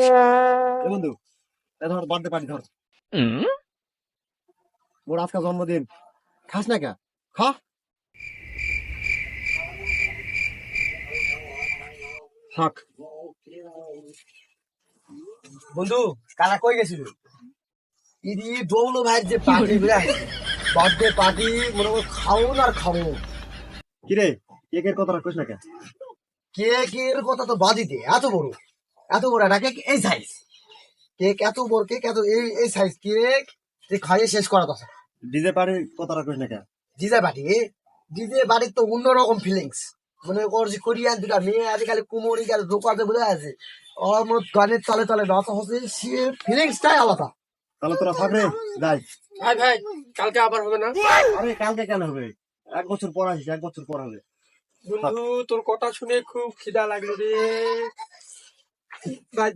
এ বন্ধু, এ ধর birthday party ধর। ওর আজকে জন্মদিন, খাস না কে? খা। থাক। বন্ধু কারা কই গেছিল? ইদি দৌলো ভাইয়ের যে পার্টি বার্থডে পার্টি মনে করো খাওন আর খাওন। কিরে, কেকের কথাটা কইস না কে? কেকের কথা তো বাদই দে, এত বড় একটা কেক এই সাইজ। কেক এত বড়, কেক এত এই সাইজ কেক যে খাইয়ে শেষ করা দরকার। ডিজে পার্টির কথাটা কইস না কে? ডিজে বাড়ির তো অন্যরকম ফিলিংস। মনে কর যে কোরিয়ান দুটা মেয়ে আজকাল কুমোরি গেল দোকানে বলে আছে, ওর মত গানের তলে তলে নাচ হচ্ছে, সে ফিলিংসটাই আলাদা। তাহলে তোরা থাক রে, যাই। ভাই ভাই, কালকে আবার হবে না? আরে কালকে কেন হবে? 1 বছর পর আসিস, 1 বছর পর হবে। বন্ধু, তোর কথা শুনে খুব খিদা লাগলো রে ভাই।